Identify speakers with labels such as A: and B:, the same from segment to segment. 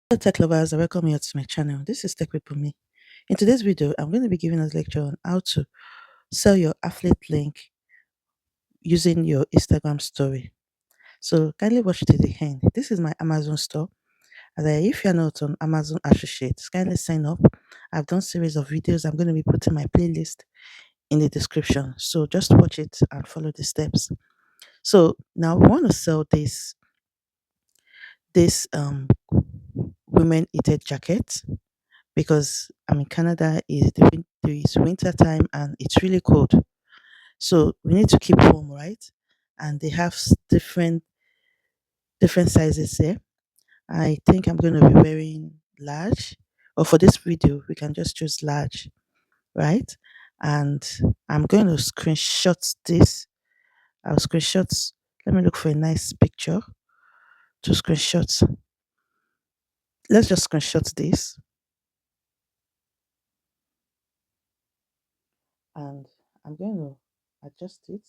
A: Hello tech lovers, I welcome you to my channel. This is TechwithBunmi. In today's video, I'm going to be giving us a lecture on how to sell your affiliate link using your Instagram story. So kindly watch to the end. This is my Amazon store. If you're not on Amazon Associates, kindly sign up. I've done series of videos. I'm going to be putting my playlist in the description. So just watch it and follow the steps. So now we want to sell this women eated jacket because I'm in Canada. It's winter time and it's really cold, so we need to keep warm, right? And they have different sizes here. I think I'm going to be wearing large, or for this video, we can just choose large, right? And I'm going to screenshot this. I'll screenshot. Let me look for a nice picture to screenshot. Let's just screenshot this, and I'm going to adjust it.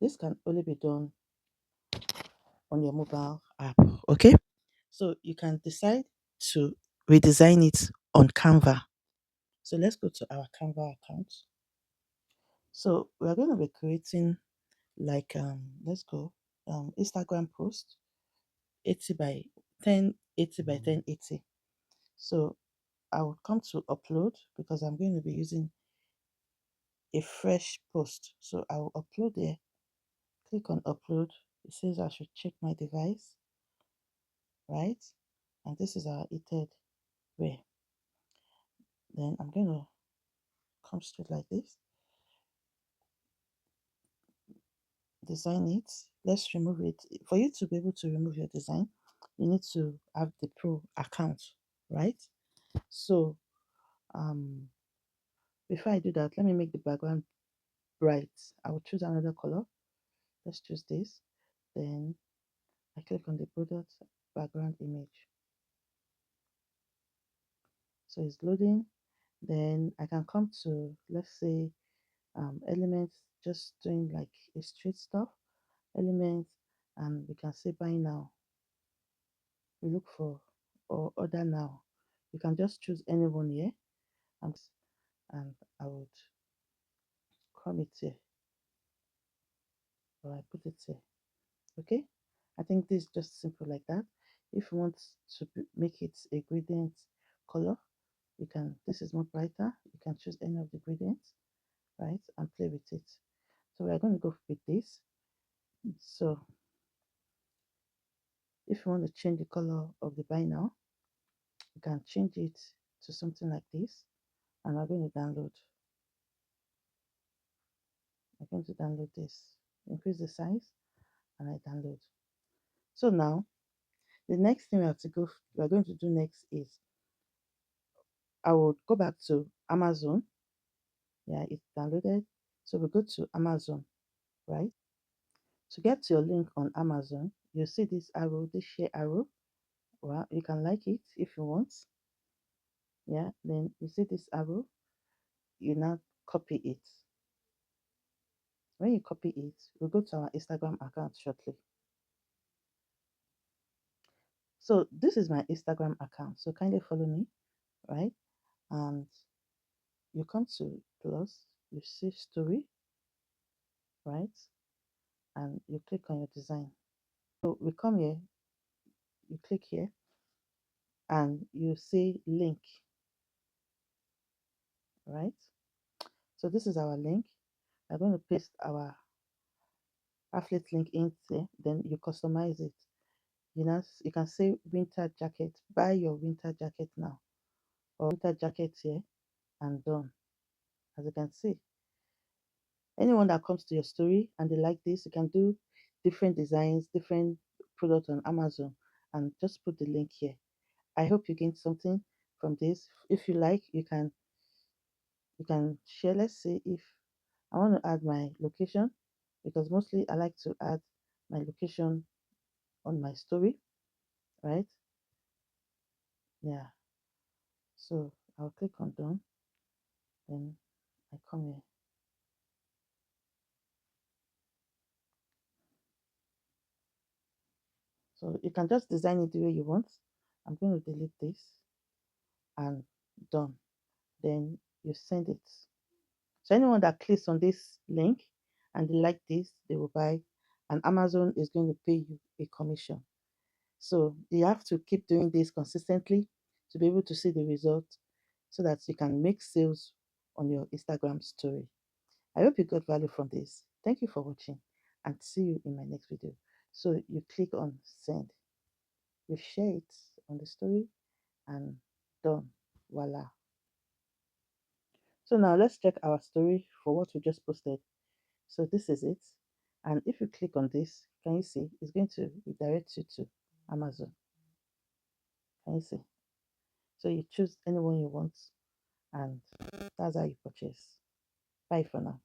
A: This can only be done on your mobile app. Okay, so you can decide to redesign it on Canva. So let's go to our Canva account. So we're going to be creating like let's go Instagram post 80 by 1080 by 1080. So I will come to upload because I'm going to be using a fresh post. So I will upload there. Click on upload. It says I should check my device, right? And this is our heated way. Then I'm going to come straight like this, design it. Let's remove it. For you to be able to remove your design, you need to have the pro account, right? So before I do that, let me make the background bright. I will choose another color. Let's choose this. Then I click on the product background image. So it's loading. Then I can come to, let's say, elements, just doing like a straight stuff, elements, and we can say buy now. We look for or order now. You can just choose anyone here, and, and I would come it here, or I put it here. Okay, I think this is just simple like that. If you want to make it a gradient color, you can. This is more brighter. You can choose any of the gradients, right, and play with it. So we are going to go with this. So if you want to change the color of the buy now, you can change it to something like this, and we're going to download. I'm going to download this, increase the size, and I download. So now the next thing we're going to do next is I will go back to Amazon. Yeah, it's downloaded. So we go to Amazon, right? To get your link on Amazon, you see this arrow, this share arrow. Well, you can like it if you want. Yeah, then you see this arrow, you now copy it. When you copy it, we'll go to our Instagram account shortly. So this is my Instagram account. So kindly follow me, right? And you come to plus, you see story, right? And you click on your design. So we come here, you click here, and you see link, right? So this is our link. I'm going to paste our affiliate link in there, then you customize it. You can say winter jacket, buy your winter jacket now, or winter jacket here, and done. As you can see, anyone that comes to your story and they like this, you can do different designs, different products on Amazon, and just put the link here. I hope you gained something from this. If you like, you can share. Let's say if I want to add my location, because mostly I like to add my location on my story, right? Yeah. So I'll click on done, then I come here. So you can just design it the way you want. I'm going to delete this and done. Then you send it. So anyone that clicks on this link and they like this, they will buy, and Amazon is going to pay you a commission. So you have to keep doing this consistently to be able to see the result so that you can make sales on your Instagram story. I hope you got value from this. Thank you for watching and see you in my next video. So you click on send, you share it on the story and done. Voila. So now let's check our story for what we just posted. So this is it. And if you click on this, can you see it's going to redirect you to Amazon? Can you see? So you choose anyone you want and that's how you purchase. Bye for now.